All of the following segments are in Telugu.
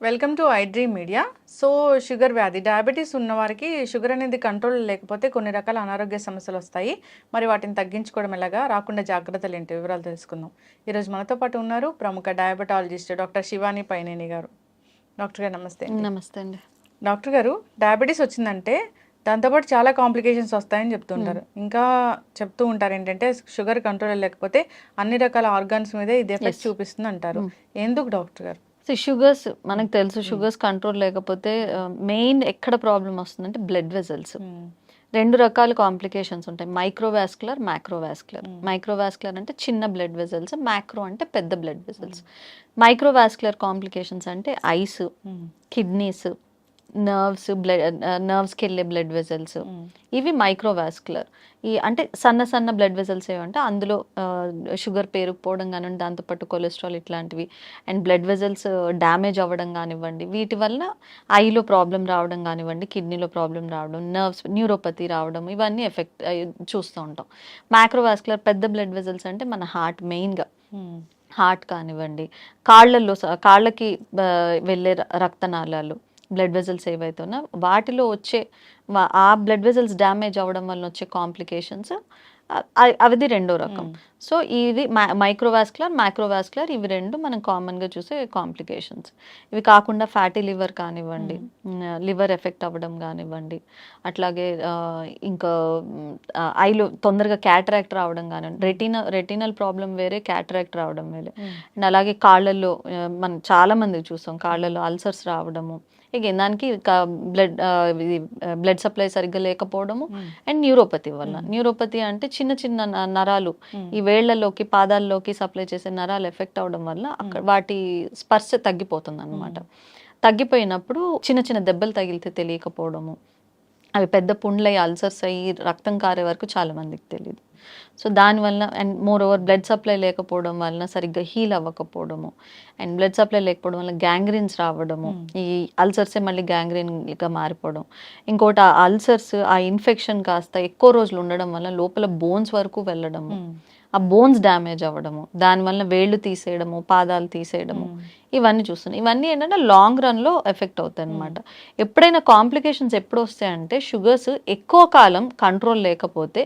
Welcome to I dream media. So sugar వ్యాధి డయాబెటీస్ ఉన్న వారికి షుగర్ అనేది కంట్రోల్ లేకపోతే కొన్ని రకాల అనారోగ్య సమస్యలు వస్తాయి. మరి వాటిని తగ్గించుకోవడం ఎలాగా, రాకుండా జాగ్రత్తలు ఏంటి, వివరాలు తెలుసుకుందాం. ఈరోజు మనతో పాటు ఉన్నారు ప్రముఖ డయాబెటాలజిస్ట్ డాక్టర్ శివాని పైనేని గారు. డాక్టర్ గారు నమస్తే. నమస్తే అండి. డాక్టర్ గారు, డయాబెటీస్ వచ్చిందంటే దాంతోపాటు చాలా కాంప్లికేషన్స్ వస్తాయని చెప్తుంటారు. ఇంకా చెప్తూ ఉంటారు ఏంటంటే షుగర్ కంట్రోల్ లేకపోతే అన్ని రకాల ఆర్గాన్స్ మీదే ఇది ఎఫెక్ట్ చూపిస్తుంది అంటారు. ఎందుకు డాక్టర్ గారు? షుగర్స్ మనకు తెలుసు, షుగర్స్ కంట్రోల్ లేకపోతే మెయిన్ ఎక్కడ ప్రాబ్లం వస్తుందంటే బ్లడ్ వెజల్స్. రెండు రకాల కాంప్లికేషన్స్ ఉంటాయి, మైక్రోవాస్కులర్, మ్యాక్రోవాస్కులర్. మైక్రోవాస్కులర్ అంటే చిన్న బ్లడ్ వెజల్స్, మ్యాక్రో అంటే పెద్ద బ్లడ్ వెజల్స్. మైక్రోవాస్కులర్ కాంప్లికేషన్స్ అంటే ఐస్, కిడ్నీస్, నర్వ్స్కి వెళ్ళే బ్లడ్ వెజల్స్, ఇవి మైక్రోవాస్కులర్. ఈ అంటే సన్న సన్న బ్లడ్ వెజల్స్ ఏమంటే అందులో షుగర్ పేరుకుపోవడం కానివ్వండి, దాంతోపాటు కొలెస్ట్రాల్ ఇట్లాంటివి, అండ్ బ్లడ్ వెజల్స్ డ్యామేజ్ అవ్వడం కానివ్వండి, వీటి వల్ల ఐలో ప్రాబ్లం రావడం కానివ్వండి, కిడ్నీలో ప్రాబ్లం రావడం, న్యూరోపతి రావడం, ఇవన్నీ ఎఫెక్ట్ చూస్తూ ఉంటాం. మ్యాక్రోవాస్కులర్ పెద్ద బ్లడ్ వెజల్స్ అంటే మన హార్ట్, మెయిన్గా హార్ట్ కానివ్వండి, కాళ్ళకి వెళ్ళే రక్తనాళాలు, బ్లడ్ వెజల్స్ ఏవైతే ఉన్నా వాటిలో వచ్చే ఆ బ్లడ్ వెజల్స్ డ్యామేజ్ అవ్వడం వల్ల వచ్చే కాంప్లికేషన్స్, అవిది రెండో రకం. సో ఇది మైక్రోవాస్కులర్, మ్యాక్రోవాస్కులర్, ఇవి రెండు మనం కామన్గా చూసే కాంప్లికేషన్స్. ఇవి కాకుండా ఫ్యాటీ లివర్ కానివ్వండి, లివర్ ఎఫెక్ట్ అవ్వడం కానివ్వండి, అట్లాగే ఇంకా ఐలో తొందరగా క్యాటరాక్ట్ రావడం కానివ్వండి, రెటినల్ ప్రాబ్లం వేరే, క్యాటరాక్ట్ రావడం వేరే. అండ్ అలాగే కాళ్ళల్లో మనం చాలా మంది చూస్తాం కాళ్ళల్లో అల్సర్స్ రావడము, ఇక దానికి బ్లడ్ సప్లై సరిగ్గా లేకపోవడము, అండ్ న్యూరోపతి వల్ల. న్యూరోపతి అంటే చిన్న చిన్న నరాలు ఈ వేళ్లలోకి, పాదాల్లోకి సప్లై చేసే నరాలు ఎఫెక్ట్ అవడం వల్ల అక్కడ వాటి స్పర్శ తగ్గిపోతుంది అనమాట. తగ్గిపోయినప్పుడు చిన్న చిన్న దెబ్బలు తగిలితే తెలియకపోవడము, అవి పెద్ద పుండ్లయ్యి అల్సర్స్ అయ్యి రక్తం కారే వరకు చాలా మందికి తెలియదు. సో దానివల్ల, and more over blood supply లేకపోవడం వలన సరిగ్గా హీల్ అవ్వకపోవడము, అండ్ బ్లడ్ సప్లై లేకపోవడం వల్ల గ్యాంగ్రీన్స్ రావడము, ఈ అల్సర్సే మళ్ళీ గ్యాంగ్రీన్గా మారిపోవడం. ఇంకోటి ఆ అల్సర్స్, ఆ ఇన్ఫెక్షన్ కాస్త ఎక్కువ రోజులు ఉండడం వల్ల లోపల బోన్స్ వరకు వెళ్ళడము, ఆ బోన్స్ డ్యామేజ్ అవ్వడము, దానివల్ల వేళ్ళు తీసేయడము, పాదాలు తీసేయడము, ఇవన్నీ చూస్తున్నాం. ఇవన్నీ ఏంటంటే లాంగ్ రన్లో ఎఫెక్ట్ అవుతాయి అనమాట. ఎప్పుడైనా కాంప్లికేషన్స్ ఎప్పుడు వస్తాయంటే షుగర్స్ ఎక్కువ కాలం కంట్రోల్ లేకపోతే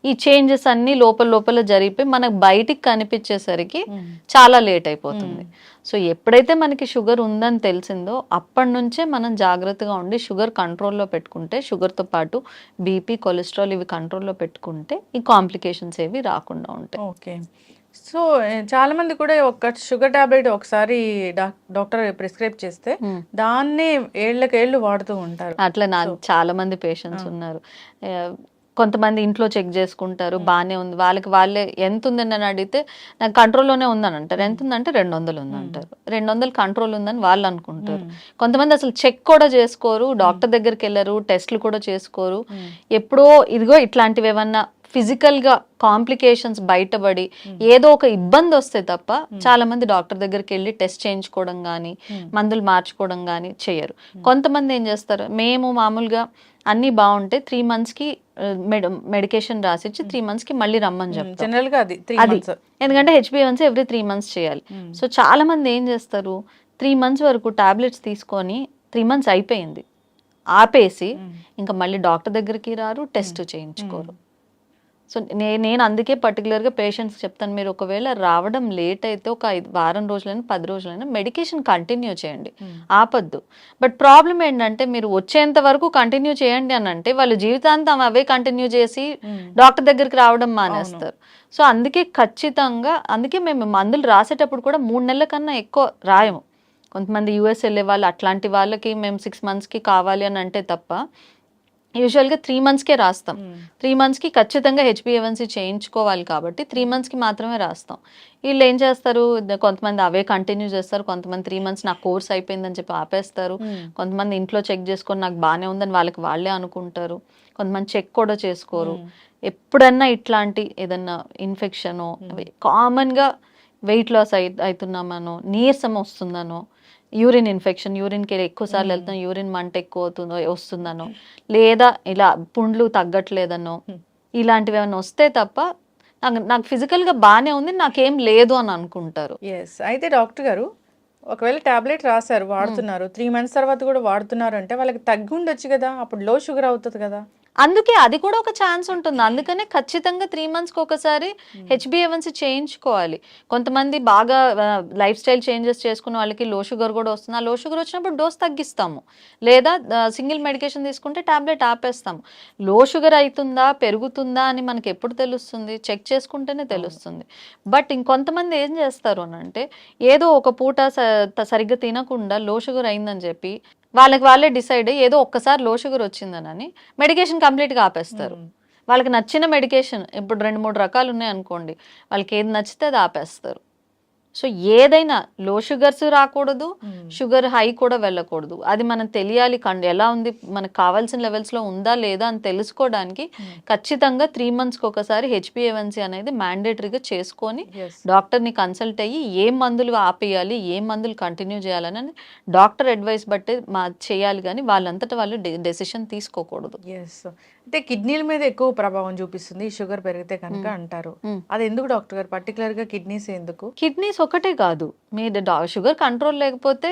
ఈ చేంజెస్ అన్నీ లోపల జరిగిపోయి మనకు బయటికి కనిపించేసరికి చాలా లేట్ అయిపోతుంది. సో ఎప్పుడైతే మనకి షుగర్ ఉందని తెలిసిందో అప్పటి నుంచే మనం జాగ్రత్తగా ఉండి షుగర్ కంట్రోల్లో పెట్టుకుంటే, షుగర్తో పాటు బీపీ, కొలెస్ట్రాల్ ఇవి కంట్రోల్లో పెట్టుకుంటే ఈ కాంప్లికేషన్స్ ఏవి రాకుండా ఉంటాయి. ఓకే. సో చాలా మంది కూడా ఒక షుగర్ టాబ్లెట్ ఒకసారి డాక్టర్ ప్రిస్క్రైబ్ చేస్తే దాన్నే ఏళ్ళకేళ్ళు వాడుతూ ఉంటారు. అట్లా చాలా మంది పేషెంట్స్ ఉన్నారు. కొంతమంది ఇంట్లో చెక్ చేసుకుంటారు, బాగానే ఉంది, వాళ్ళే ఎంత ఉందని అని అడిగితే నాకు కంట్రోల్లోనే ఉందని అంటారు. ఎంత ఉందంటే 200 ఉందంటారు. 200 కంట్రోల్ ఉందని వాళ్ళు అనుకుంటారు. కొంతమంది అసలు చెక్ కూడా చేసుకోరు, డాక్టర్ దగ్గరికి వెళ్ళరు, టెస్ట్లు కూడా చేసుకోరు. ఎప్పుడో ఇదిగో ఇట్లాంటివి ఏమన్నా ఫిజికల్గా కాంప్లికేషన్స్ బయటపడి ఏదో ఒక ఇబ్బంది వస్తే తప్ప చాలా మంది డాక్టర్ దగ్గరికి వెళ్ళి టెస్ట్ చేయించుకోవడం కానీ, మందులు మార్చుకోవడం కానీ చేయరు. కొంతమంది ఏం చేస్తారు, మేము మామూలుగా అన్నీ బాగుంటే 3 monthsకి మెడికేషన్ రాసిచ్చి 3 monthsకి మళ్ళీ రమ్మని చెప్తారు. జనరల్గా అది ఎందుకంటే HbA1c ఎవ్రీ 3 months చేయాలి. సో చాలా మంది ఏం చేస్తారు, 3 months వరకు టాబ్లెట్స్ తీసుకొని 3 months అయిపోయింది ఆపేసి ఇంకా మళ్ళీ డాక్టర్ దగ్గరికి రారు, టెస్ట్ చేయించుకోరు. సో నేను అందుకే పర్టికులర్గా పేషెంట్స్ చెప్తాను, మీరు ఒకవేళ రావడం లేట్ అయితే ఒక 5 వారం రోజులైనా 10 రోజులైనా మెడికేషన్ కంటిన్యూ చేయండి, ఆపద్దు. బట్ ప్రాబ్లం ఏంటంటే మీరు వచ్చేంత వరకు కంటిన్యూ చేయండి అని అంటే వాళ్ళు జీవితాంతం అవే కంటిన్యూ చేసి డాక్టర్ దగ్గరికి రావడం మానేస్తారు. సో అందుకే ఖచ్చితంగా, అందుకే మేము మందులు రాసేటప్పుడు కూడా 3 నెలల కన్నా ఎక్కువ రాయము. కొంతమంది US వెళ్ళే వాళ్ళు, అట్లాంటి వాళ్ళకి మేము 6 monthsకి కావాలి అని అంటే తప్ప యూజువల్గా 3 monthsకే రాస్తాం. 3 monthsకి ఖచ్చితంగా HbA1c చేయించుకోవాలి కాబట్టి 3 monthsకి మాత్రమే రాస్తాం. వీళ్ళు ఏం చేస్తారు, కొంతమంది అవే కంటిన్యూ చేస్తారు, కొంతమంది 3 months నాకు కోర్స్ అయిపోయిందని చెప్పి ఆపేస్తారు, కొంతమంది ఇంట్లో చెక్ చేసుకొని నాకు బాగానే ఉందని వాళ్ళే అనుకుంటారు, కొంతమంది చెక్ కూడా చేసుకోరు. ఎప్పుడన్నా ఇట్లాంటి ఏదన్నా ఇన్ఫెక్షనో, కామన్గా వెయిట్ లాస్ అవుతున్నామనో, నీరసం వస్తుందనో, యూరిన్ ఇన్ఫెక్షన్, యూరిన్కి ఎక్కువసార్లు వెళ్తాం, యూరిన్ మంట ఎక్కువ వస్తుందనో, లేదా ఇలా పుండ్లు తగ్గట్లేదనో, ఇలాంటివి ఏమైనా వస్తే తప్ప నాకు ఫిజికల్గా బాగానే ఉంది, నాకేం లేదు అని అనుకుంటారు. అయితే డాక్టర్ గారు, ఒకవేళ టాబ్లెట్ రాశారు వాడుతున్నారు 3 మంత్స్ తర్వాత కూడా వాడుతున్నారు అంటే వాళ్ళకి తగ్గి ఉండొచ్చు కదా, అప్పుడు లో షుగర్ అవుతుంది కదా. అందుకే అది కూడా ఒక ఛాన్స్ ఉంటుంది. అందుకనే ఖచ్చితంగా 3 మంత్స్కి ఒకసారి హెచ్బిఏవన్సీ చేయించుకోవాలి. కొంతమంది బాగా లైఫ్ స్టైల్ చేంజెస్ చేసుకున్న వాళ్ళకి లో షుగర్ కూడా వస్తుంది. ఆ లో షుగర్ వచ్చినప్పుడు డోస్ తగ్గిస్తాము, లేదా సింగిల్ మెడికేషన్ తీసుకుంటే టాబ్లెట్ ఆపేస్తాము. లో షుగర్ అవుతుందా పెరుగుతుందా అని మనకి ఎప్పుడు తెలుస్తుంది? చెక్ చేసుకుంటేనే తెలుస్తుంది. బట్ ఇంకొంతమంది ఏం చేస్తారు అని అంటే, ఏదో ఒక పూట సరిగ్గా తినకుండా లో షుగర్ అయిందని చెప్పి వాళ్ళే డిసైడ్ ఏదో ఒక్కసారి లో షుగర్ వచ్చిందని మెడికేషన్ కంప్లీట్గా ఆపేస్తారు. వాళ్ళకి నచ్చిన మెడికేషన్ ఇప్పుడు 2-3 రకాలు ఉన్నాయి అనుకోండి, వాళ్ళకి ఏది నచ్చితే అది ఆపేస్తారు. సో ఏదైనా లో షుగర్స్ రాకూడదు, షుగర్ హై కూడా వెళ్ళకూడదు. అది మనం తెలియాలి, ఎలా ఉంది మనకు కావాల్సిన లెవెల్స్లో ఉందా లేదా అని తెలుసుకోవడానికి ఖచ్చితంగా 3 మంత్స్కి ఒకసారి హెచ్బిఏవన్సీ అనేది మ్యాండేటరీగా చేసుకొని డాక్టర్ని కన్సల్ట్ అయ్యి ఏ మందులు ఆపేయాలి, ఏ మందులు కంటిన్యూ చేయాలని డాక్టర్ అడ్వైస్ బట్టి చేయాలి, కానీ వాళ్ళంతటా వాళ్ళు డెసిషన్ తీసుకోకూడదు. అంటే కిడ్నీల మీద ఎక్కువ ప్రభావం చూపిస్తుంది ఈ షుగర్ పెరిగితే కనుక అంటారు. అది ఎందుకు డాక్టర్ గారు, పర్టికులర్ గా కిడ్నీస్ ఎందుకు? కిడ్నీస్ ఒకటే కాదు, మీరు షుగర్ కంట్రోల్ లేకపోతే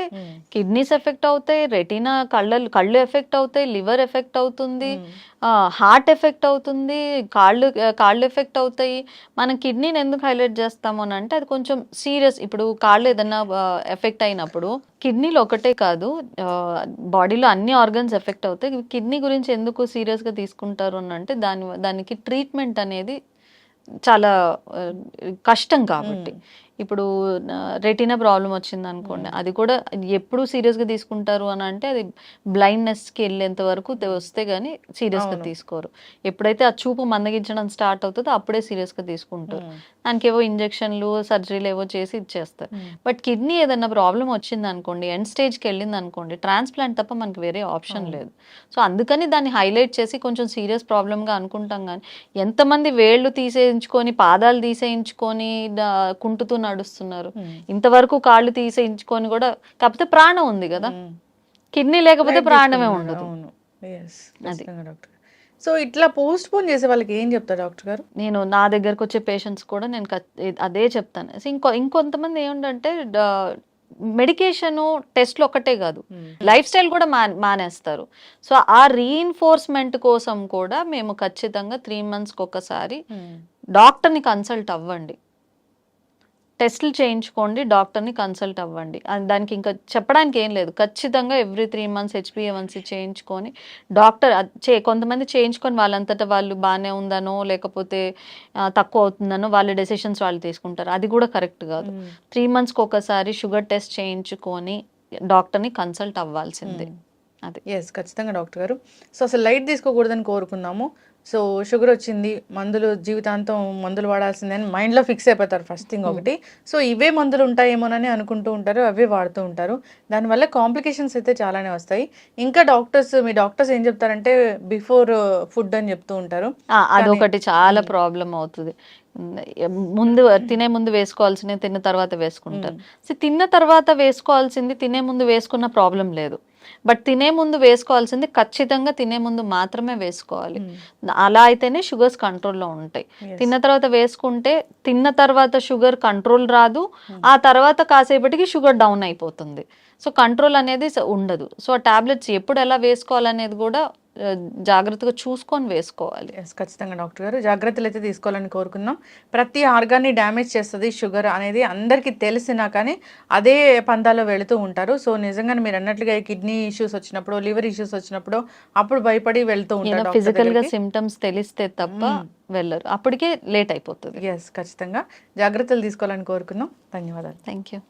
కిడ్నీస్ ఎఫెక్ట్ అవుతాయి, రెటీనా కళ్ళు ఎఫెక్ట్ అవుతాయి, లివర్ ఎఫెక్ట్ అవుతుంది, హార్ట్ ఎఫెక్ట్ అవుతుంది, కాళ్ళు ఎఫెక్ట్ అవుతాయి. మనం కిడ్నీని ఎందుకు హైలైట్ చేస్తాము అని అంటే అది కొంచెం సీరియస్. ఇప్పుడు కాళ్ళు ఏదైనా ఎఫెక్ట్ అయినప్పుడు కిడ్నీలో ఒకటే కాదు బాడీలో అన్ని ఆర్గన్స్ ఎఫెక్ట్ అవుతాయి. కిడ్నీ గురించి ఎందుకు సీరియస్గా తీసుకుంటారు అని అంటే దానికి ట్రీట్మెంట్ అనేది చాలా కష్టం కాబట్టి. ఇప్పుడు రెటీనా ప్రాబ్లం వచ్చింది అనుకోండి, అది కూడా ఎప్పుడు సీరియస్గా తీసుకుంటారు అని అంటే అది బ్లైండ్నెస్కి వెళ్ళేంత వరకు వస్తే కానీ సీరియస్గా తీసుకోరు. ఎప్పుడైతే ఆ చూపు మందగించడం స్టార్ట్ అవుతుందో అప్పుడే సీరియస్గా తీసుకుంటారు. దానికి ఏవో ఇంజెక్షన్లు సర్జరీలు ఏవో చేసి ఇచ్చేస్తారు. బట్ కిడ్నీ ఏదైనా ప్రాబ్లం వచ్చింది అనుకోండి, ఎండ్ స్టేజ్కి వెళ్ళింది అనుకోండి, ట్రాన్స్ప్లాంట్ తప్ప మనకి వేరే ఆప్షన్ లేదు. సో అందుకని దాన్ని హైలైట్ చేసి కొంచెం సీరియస్ ప్రాబ్లంగా అనుకుంటాం. కానీ ఎంతమంది వేళ్ళు తీసేయించుకొని పాదాలు తీసేయించుకొని కుంటుతూ నడుస్తున్నారు, ఇంతవరకు కాళ్ళు తీసేయించుకొని కూడా. కాకపోతే ప్రాణం ఉంది కదా, కిడ్నీ లేకపోతే ప్రాణమే ఉండదు. అది. సో ఇట్లా పోస్ట్ పోన్ చేసే వాళ్ళకి ఏం చెప్తారు డాక్టర్ గారు? నేను నా దగ్గరకు వచ్చే పేషెంట్స్ కూడా నేను అదే చెప్తాను. ఇంకొంతమంది ఏమిటంటే మెడికేషన్ టెస్ట్లు ఒక్కటే కాదు, లైఫ్ స్టైల్ కూడా మానేస్తారు. సో ఆ రీఇన్ఫోర్స్మెంట్ కోసం కూడా మేము ఖచ్చితంగా 3 మంత్స్కి ఒకసారి డాక్టర్ని కన్సల్ట్ అవ్వండి, టెస్టులు చేయించుకోండి, డాక్టర్ని కన్సల్ట్ అవ్వండి. దానికి ఇంకా చెప్పడానికి ఏం లేదు. ఖచ్చితంగా ఎవ్రీ 3 మంత్స్ హెచ్బిఏవన్సీ చేయించుకొని డాక్టర్ కొంతమంది చేయించుకొని వాళ్ళంతటా వాళ్ళు బాగానే ఉందనో లేకపోతే తక్కువ అవుతుందనో వాళ్ళ డెసిషన్స్ వాళ్ళు తీసుకుంటారు. అది కూడా కరెక్ట్ కాదు. 3 మంత్స్కి ఒకసారి షుగర్ టెస్ట్ చేయించుకొని డాక్టర్ని కన్సల్ట్ అవ్వాల్సిందే. అది ఖచ్చితంగా డాక్టర్ గారు. సో అసలు లైట్ తీసుకోకూడదని కోరుకున్నాము. సో షుగర్ వచ్చింది, మందులు జీవితాంతం మందులు వాడాల్సిందని మైండ్లో ఫిక్స్ అయిపోతారు ఫస్ట్ థింగ్ ఒకటి. సో ఇవే మందులు ఉంటాయేమోనని అనుకుంటూ ఉంటారు, అవే వాడుతూ ఉంటారు. దానివల్ల కాంప్లికేషన్స్ అయితే చాలానే వస్తాయి. ఇంకా మీ డాక్టర్స్ ఏం చెప్తారంటే బిఫోర్ ఫుడ్ అని చెప్తూ ఉంటారు. అదొకటి చాలా ప్రాబ్లం అవుతుంది. తినే ముందు వేసుకోవాల్సింది తిన్న తర్వాత వేసుకుంటారు. తిన్న తర్వాత వేసుకోవాల్సింది తినే ముందు వేసుకున్న ప్రాబ్లం లేదు, బట్ తినే ముందు వేసుకోవాల్సింది ఖచ్చితంగా తినే ముందు మాత్రమే వేసుకోవాలి. అలా అయితేనే షుగర్స్ కంట్రోల్లో ఉంటాయి. తిన్న తర్వాత వేసుకుంటే తిన్న తర్వాత షుగర్ కంట్రోల్ రాదు, ఆ తర్వాత కాసేపటికి షుగర్ డౌన్ అయిపోతుంది. సో కంట్రోల్ అనేది ఉండదు. సో ఆ టాబ్లెట్స్ ఎప్పుడు ఎలా వేసుకోవాలనేది కూడా జాగ్రత్తగా చూసుకొని వేసుకోవాలి. ఖచ్చితంగా డాక్టర్ గారు జాగ్రత్తలు అయితే తీసుకోవాలని కోరుకుందాం. ప్రతి ఆర్గాన్ని డ్యామేజ్ చేస్తుంది షుగర్ అనేది అందరికీ తెలిసినా కానీ అదే పందాలో వెళుతూ ఉంటారు. సో నిజంగా మీరు అన్నట్లుగా కిడ్నీ ఇష్యూస్ వచ్చినప్పుడు, లివర్ ఇష్యూస్ వచ్చినప్పుడు అప్పుడు భయపడి వెళ్తూ ఉంటారు. ఫిజికల్ గా సిమ్టమ్స్ తెలిస్తే తప్ప వెళ్ళరు, అప్పటికే లేట్ అయిపోతుంది. ఖచ్చితంగా జాగ్రత్తలు తీసుకోవాలని కోరుకుందాం. ధన్యవాదాలు. Thank you.